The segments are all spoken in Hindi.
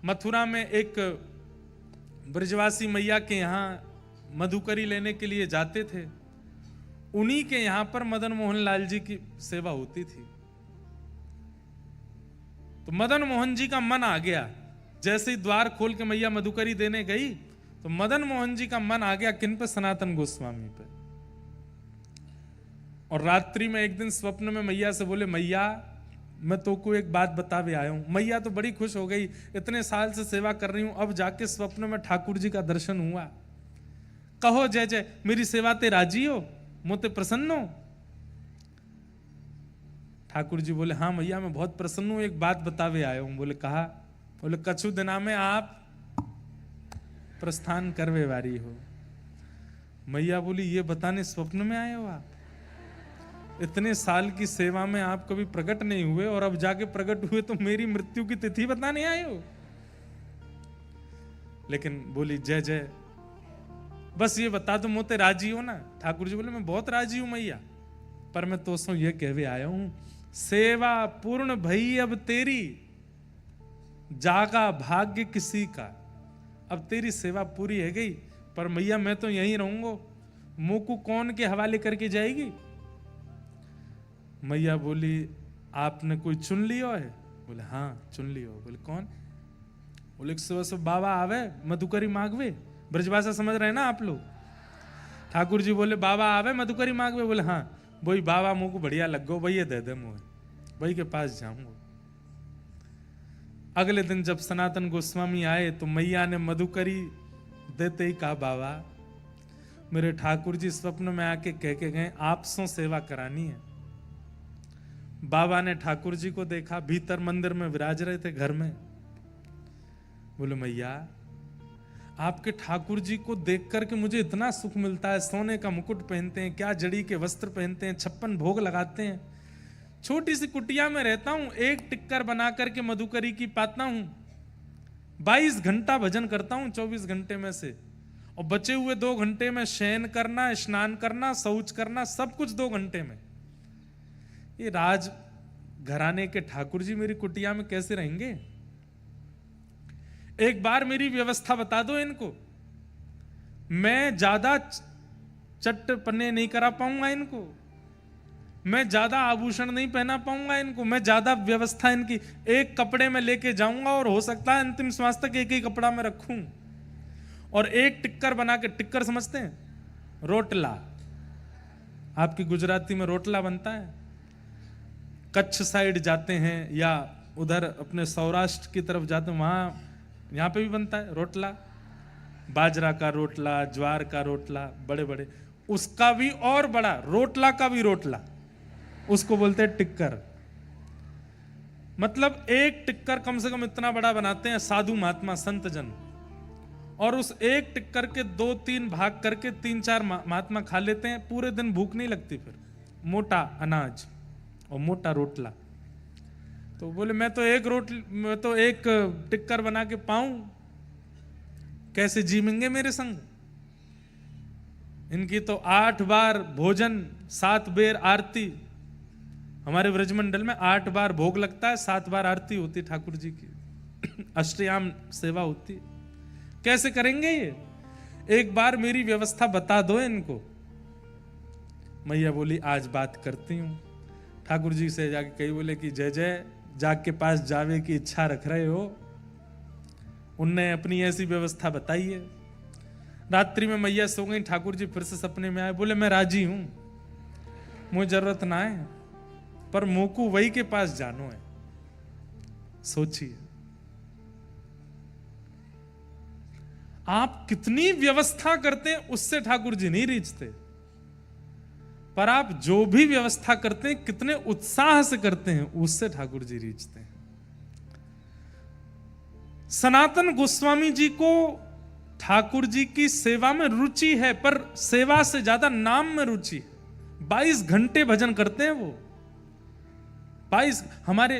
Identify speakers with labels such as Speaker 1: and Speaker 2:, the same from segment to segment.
Speaker 1: मथुरा में एक ब्रजवासी मैया के यहाँ मधुकरी लेने के लिए जाते थे। उन्हीं के यहाँ पर मदन मोहन लाल जी की सेवा होती थी। तो मदन मोहन जी का मन आ गया, जैसे ही द्वार खोल के मैया मधुकरी देने गई तो मदन मोहन जी का मन आ गया किन पे? सनातन गोस्वामी पे। और रात्रि में एक दिन स्वप्न में मैया से बोले, मैया मैं तो को एक बात बतावे आया हूं। मैया तो बड़ी खुश हो गई, इतने साल से सेवा कर रही हूं, अब जाके स्वप्न में ठाकुर जी का दर्शन हुआ। कहो जय जय, मेरी सेवा ते राजी हो, मोते प्रसन्न हो? ठाकुर जी बोले, हाँ मैया मैं बहुत प्रसन्न हूं, एक बात बतावे आया हूं। बोले कहा? बोले कछु दिना में आप प्रस्थान करवे वारी हो। मैया बोली, ये बताने स्वप्न में आए हो आप? इतने साल की सेवा में आप कभी प्रकट नहीं हुए और अब जाके प्रकट हुए तो मेरी मृत्यु की तिथि बताने आए हो? लेकिन बोली, जय जय बस ये बता दो, मोते राजी हो ना? ठाकुर जी बोले, मैं बहुत राजी हूं मैया, पर मैं तो सो ये कहवे आया हूं, सेवा पूर्ण भई अब तेरी, जागा भाग्य किसी का। अब तेरी सेवा पूरी है गई, पर मैया मैं तो यहीं रहूंगा, मुंह को कौन के हवाले करके जाएगी? मैया बोली, आपने कोई चुन लियो है? बोले हाँ चुन लियो। बोले कौन? बोले सुबह सुबह बाबा आवे मधुकरी मांगवे। ब्रजभाषा समझ रहे हैं ना आप लोग? ठाकुर जी बोले, बाबा आवे मधुकरी मांगवे? बोले हाँ। वही बाबा मुंह को बढ़िया लग गो, वही दे दे मुझे, वही के पास जाऊंगा। अगले दिन जब सनातन गोस्वामी आए तो मैया ने मधुकरी देते ही कहा, बाबा मेरे ठाकुर जी स्वप्न में आके कह के गए आपसों सेवा करानी है। बाबा ने ठाकुर जी को देखा, भीतर मंदिर में विराज रहे थे घर में। बोले, मैया आपके ठाकुर जी को देख करके मुझे इतना सुख मिलता है, सोने का मुकुट पहनते हैं, क्या जड़ी के वस्त्र पहनते हैं, 56 भोग लगाते हैं, छोटी सी कुटिया में रहता हूं, एक टिक्कर बना करके मधुकरी की पाता हूं, 22 घंटा भजन करता हूं 24 घंटे में से, और बचे हुए 2 घंटे में शयन करना, स्नान करना, शौच करना, सब कुछ 2 घंटे में। ये राज घराने के ठाकुर जी मेरी कुटिया में कैसे रहेंगे? एक बार मेरी व्यवस्था बता दो इनको, मैं ज्यादा चट्टपने नहीं करा पाऊंगा इनको, मैं ज्यादा आभूषण नहीं पहना पाऊंगा इनको, मैं ज्यादा व्यवस्था इनकी एक कपड़े में लेके जाऊंगा और हो सकता है अंतिम श्वास तक एक ही कपड़ा में रखूं, और एक टिक्कर बना के, टिक्कर समझते हैं? रोटला, आपकी गुजराती में रोटला बनता है। कच्छ साइड जाते हैं या उधर अपने सौराष्ट्र की तरफ जाते हैं, वहां यहाँ पे भी बनता है रोटला, बाजरा का रोटला, ज्वार का रोटला, बड़े बड़े, उसका भी और बड़ा रोटला का भी रोटला, उसको बोलते हैं टिक्कर। मतलब एक टिक्कर कम से कम इतना बड़ा बनाते हैं साधु महात्मा संत जन, और उस एक टिक्कर के 2-3 भाग करके 3-4 महात्मा खा लेते हैं, पूरे दिन भूख नहीं लगती। फिर मोटा अनाज और मोटा रोटला। तो बोले, मैं तो एक टिक्कर बना के पाऊं, कैसे जीवेंगे मेरे संग? इनकी तो 8 बार भोजन, 7 बेर आरती। हमारे व्रजमंडल में 8 बार भोग लगता है, 7 बार आरती होती ठाकुर जी की, अष्टयाम सेवा होती। कैसे करेंगे ये? एक बार मेरी व्यवस्था बता दो इनको। मैया बोली, आज बात करती हूं। ठाकुर जी से जाके कही, बोले कि जय जय जाग के पास जावे की इच्छा रख रहे हो? उनने अपनी ऐसी व्यवस्था बताई है। रात्रि में मैया सो गई, ठाकुर जी फिर से सपने में आए, बोले मैं राजी हूं, मुझे जरूरत ना है, पर मोकू वही के पास जानो है। सोचिए आप कितनी व्यवस्था करते हैं, उससे ठाकुर जी नहीं रीझते, पर आप जो भी व्यवस्था करते हैं कितने उत्साह से करते हैं, उससे ठाकुर जी रीझते हैं। सनातन गोस्वामी जी को ठाकुर जी की सेवा में रुचि है, पर सेवा से ज्यादा नाम में रुचि है। 22 घंटे भजन करते हैं वो, 22। हमारे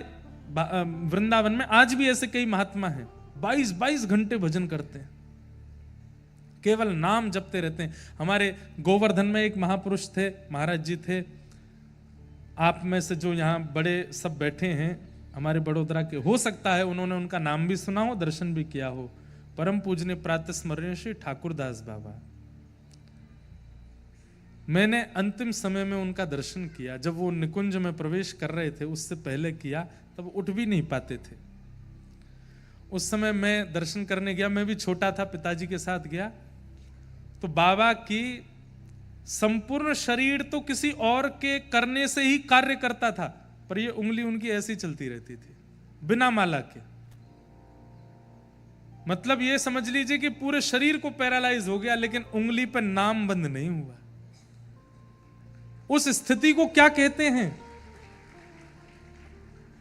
Speaker 1: वृंदावन में आज भी ऐसे कई महात्मा हैं, 22 घंटे भजन करते हैं, केवल नाम जपते रहते हैं। हमारे गोवर्धन में एक महापुरुष थे, महाराज जी थे, आप में से जो यहाँ बड़े सब बैठे हैं, हमारे बड़ोदरा के, हो सकता है उन्होंने उनका नाम भी सुना हो, दर्शन भी किया हो, परम पूजनीय प्रातः स्मरणीय श्री ठाकुरदास बाबा। मैंने अंतिम समय में उनका दर्शन किया, जब वो निकुंज में प्रवेश कर रहे थे, उससे पहले किया, तब उठ भी नहीं पाते थे। उस समय मैं दर्शन करने गया, मैं भी छोटा था, पिताजी के साथ गया, तो बाबा की संपूर्ण शरीर तो किसी और के करने से ही कार्य करता था, पर ये उंगली उनकी ऐसी चलती रहती थी बिना माला के। मतलब ये समझ लीजिए कि पूरे शरीर को पैरालाइज हो गया, लेकिन उंगली पर नाम बंद नहीं हुआ। उस स्थिति को क्या कहते हैं?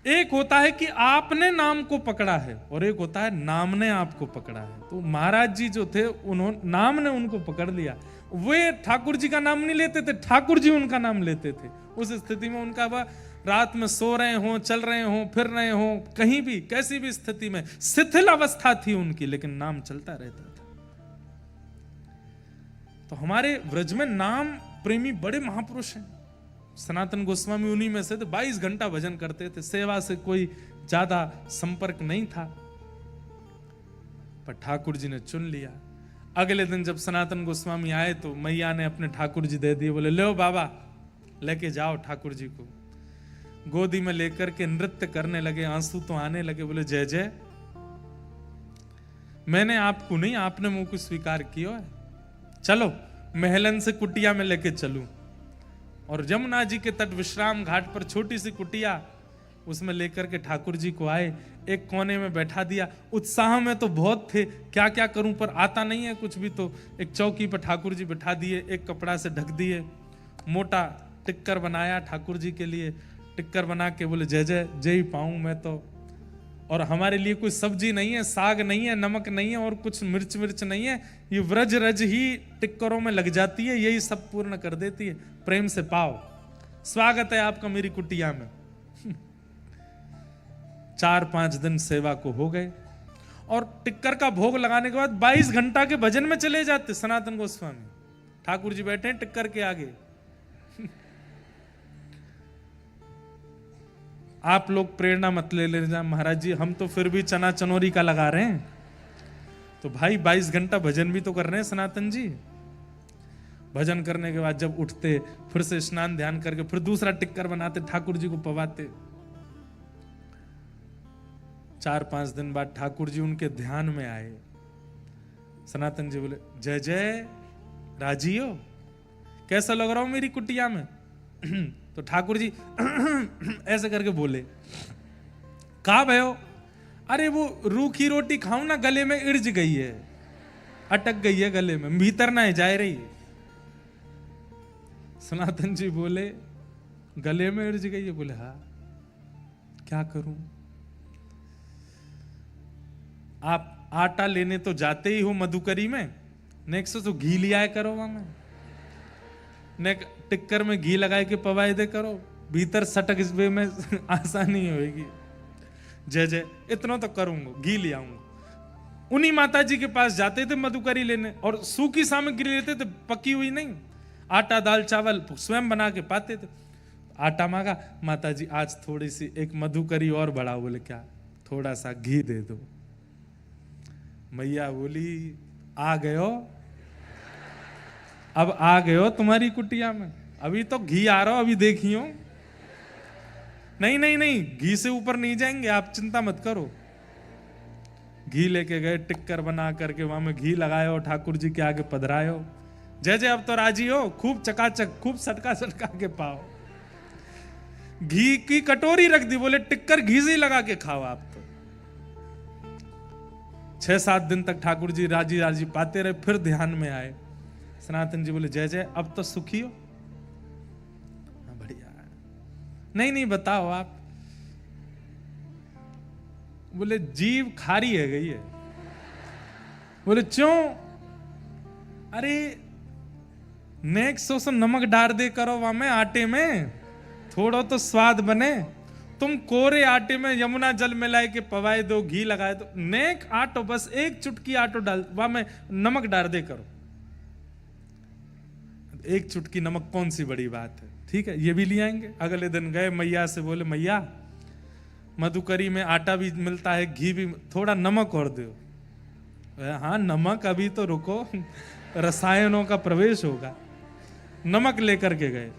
Speaker 1: एक होता है कि आपने नाम को पकड़ा है, और एक होता है नाम ने आपको पकड़ा है। तो महाराज जी जो थे, उन्होंने नाम ने उनको पकड़ लिया। वे ठाकुर जी का नाम नहीं लेते थे, ठाकुर जी उनका नाम लेते थे। उस स्थिति में उनका वह रात में सो रहे हो, चल रहे हो, फिर रहे हो, कहीं भी कैसी भी स्थिति में शिथिल अवस्था थी उनकी, लेकिन नाम चलता रहता था। तो हमारे व्रज में नाम प्रेमी बड़े महापुरुष हैं। सनातन गोस्वामी उन्हीं में से थे, 22 घंटा भजन करते थे, सेवा से कोई ज्यादा संपर्क नहीं था, पर ठाकुर जी ने चुन लिया। अगले दिन जब सनातन गोस्वामी आए तो मैया ने अपने ठाकुर जी दे दिए, बोले लो बाबा, लेके जाओ ठाकुर जी को। गोदी में लेकर के नृत्य करने लगे, आंसू तो आने लगे। बोले जय जय, मैंने आपको नहीं, आपने मुंह को स्वीकार किया है, चलो महलन से कुटिया में लेके चलूं। और यमुना जी के तट विश्राम घाट पर छोटी सी कुटिया, उसमें लेकर के ठाकुर जी को आए, एक कोने में बैठा दिया। उत्साह में तो बहुत थे, क्या क्या करूं, पर आता नहीं है कुछ भी। तो एक चौकी पर ठाकुर जी बैठा दिए, एक कपड़ा से ढक दिए, मोटा टिक्कर बनाया ठाकुर जी के लिए। टिक्कर बना के बोले जय जय, जय ही पाऊं मैं तो। और हमारे लिए कोई सब्जी नहीं है, साग नहीं है, नमक नहीं है, और कुछ मिर्च नहीं है, ये व्रज रज ही टिक्करों में लग जाती है, यही सब पूर्ण कर देती है। प्रेम से पाओ, स्वागत है आपका मेरी कुटिया में। 4-5 दिन सेवा को हो गए, और टिक्कर का भोग लगाने के बाद 22 घंटा के भजन में चले जाते सनातन गोस्वामी। ठाकुर जी बैठे हैं टिक्कर के आगे। आप लोग प्रेरणा मत ले लेना महाराज जी, हम तो फिर भी चना चनोरी का लगा रहे हैं। तो भाई 22 घंटा भजन भी तो कर रहे हैं सनातन जी। भजन करने के बाद जब उठते, फिर से स्नान ध्यान करके फिर दूसरा टिक्कर बनाते, ठाकुर जी को पवाते। 4-5 दिन बाद ठाकुर जी उनके ध्यान में आए। सनातन जी बोले जय जय, राजी हो, कैसा लग रहा हो मेरी कुटिया में? तो ठाकुर जी ऐसे करके बोले, कहा भयो? अरे वो रूखी रोटी खाऊं ना, गले में इर्ज गई है, अटक गई है गले में, भीतर ना जा रही है। सनातन जी बोले गले में इर्ज गई है? बोले हाँ, क्या करूं? आप आटा लेने तो जाते ही हो मधुकरी में, नेक्स्ट तो घी लिया करो वहां में, नेक टिक्कर में घी लगाए के पवाए दे करो, भीतर सटक इस वे में आसानी होगी। जय जय, इतना तो करूंगा, घी ले आऊंगा। उन्हीं माता जी के पास जाते थे मधुकरी लेने, और सूखी सामग्री लेते थे, पकी हुई नहीं, आटा दाल चावल स्वयं बना के पाते थे। आटा मांगा, माता जी आज थोड़ी सी एक मधुकरी और बढ़ाओ। बोले क्या? थोड़ा सा घी दे दो। मैया बोली आ गयो, अब आ गयो तुम्हारी कुटिया में, अभी तो घी आ रहा हो, अभी देखियो। नहीं नहीं नहीं, घी से ऊपर नहीं जाएंगे आप, चिंता मत करो। घी लेके गए, टिक्कर बना करके वहां में घी लगायो, ठाकुर जी के आगे पधरायो। जय जय, अब तो राजी हो, खूब चकाचक, खूब सटका सटका के पाओ। घी की कटोरी रख दी, बोले टिक्कर घी से ही लगा के खाओ आप तो। 6-7 दिन तक ठाकुर जी राजी राजी पाते रहे, फिर ध्यान में आए। सनातन जी बोले जय जय, अब तो सुखी हो? बढ़िया। नहीं नहीं बताओ आप। बोले जीभ खारी है गई है। बोले क्यों? अरे नेक्स्ट नमक डाल दे करो वहां में आटे में, थोड़ा तो स्वाद बने। तुम कोरे आटे में यमुना जल मिलाए के पवाए दो, घी लगाए दो, नेक आटो, बस एक चुटकी आटो डाल, वहां में नमक डाल दे करो। एक चुटकी नमक कौन सी बड़ी बात है, ठीक है, ये भी ले आएंगे। अगले दिन गए मैया से, बोले मैया मधुकरी में आटा भी मिलता है, घी भी, थोड़ा नमक और दो। हाँ नमक, अभी तो रुको, रसायनों का प्रवेश होगा। नमक लेकर के गए।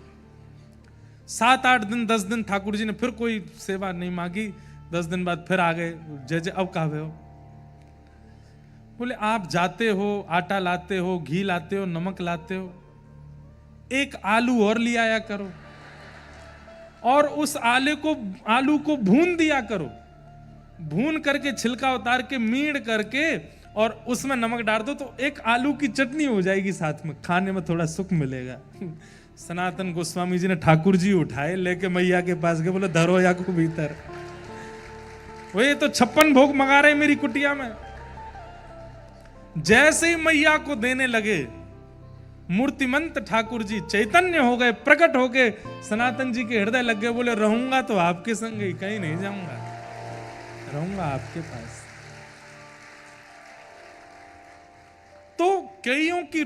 Speaker 1: 7-8 दिन 10 दिन ठाकुर जी ने फिर कोई सेवा नहीं मांगी। 10 दिन बाद फिर आ गए, जय जय अब कहा हो? बोले आप जाते हो, आटा लाते हो, घी लाते हो, नमक लाते हो, एक आलू और ले आया करो और उस आलू को भून दिया करो। भून करके छिलका उतार के मीड़ करके और उसमें नमक डाल दो तो एक आलू की चटनी हो जाएगी, साथ में खाने में थोड़ा सुख मिलेगा। सनातन गोस्वामी जी ने ठाकुर जी उठाए, लेके मैया के पास गए, बोले धरो या को भीतर। वो ये तो 56 भोग मंगा रहे मेरी कुटिया में। जैसे ही मैया को देने लगे, मूर्तिमंत ठाकुर जी चैतन्य हो गए, प्रकट हो गए, सनातन जी के हृदय लग गए। बोले रहूंगा तो आपके संग ही, कहीं नहीं जाऊंगा, रहूंगा आपके पास। तो कईयों की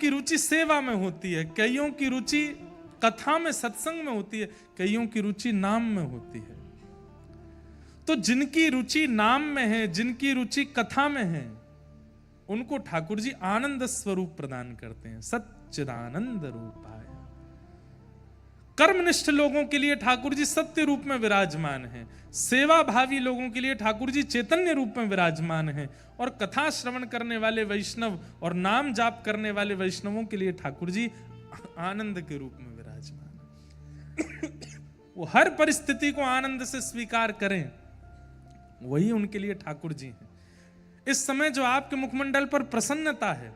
Speaker 1: रुचि सेवा में होती है, कईयों की रुचि कथा में, सत्संग में होती है, कईयों की रुचि नाम में होती है। तो जिनकी रुचि नाम में है, जिनकी रुचि कथा में है, उनको ठाकुर जी आनंद स्वरूप प्रदान करते हैं, सच्चिदानंद रूपाय। कर्मनिष्ठ लोगों के लिए ठाकुर जी सत्य रूप में विराजमान हैं, सेवा भावी लोगों के लिए ठाकुर जी चैतन्य रूप में विराजमान हैं, और कथा श्रवण करने वाले वैष्णव और नाम जाप करने वाले वैष्णवों के लिए ठाकुर जी आनंद के रूप में विराजमान हैं। वो हर परिस्थिति को आनंद से स्वीकार करें, वही उनके लिए ठाकुर जी हैं। इस समय जो आपके मुखमंडल पर प्रसन्नता है,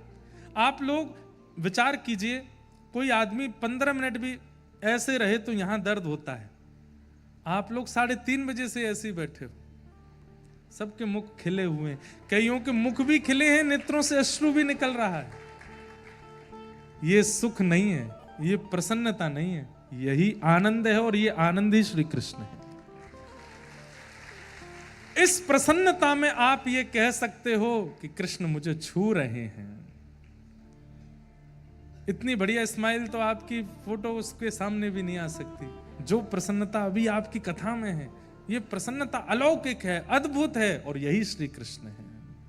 Speaker 1: आप लोग विचार कीजिए, कोई आदमी 15 मिनट भी ऐसे रहे तो यहां दर्द होता है। आप लोग 3:30 बजे से ऐसे ही बैठे हो, सबके मुख खिले हुए हैं, कईयों के मुख भी खिले हैं, नेत्रों से अश्रु भी निकल रहा है। ये सुख नहीं है, ये प्रसन्नता नहीं है, यही आनंद है, और ये आनंद ही श्री कृष्ण है। इस प्रसन्नता में आप ये कह सकते हो कि कृष्ण मुझे छू रहे हैं। इतनी बढ़िया स्माइल तो आपकी फोटो उसके सामने भी नहीं आ सकती। जो प्रसन्नता अभी आपकी कथा में है, ये प्रसन्नता अलौकिक है, अद्भुत है, और यही श्री कृष्ण है।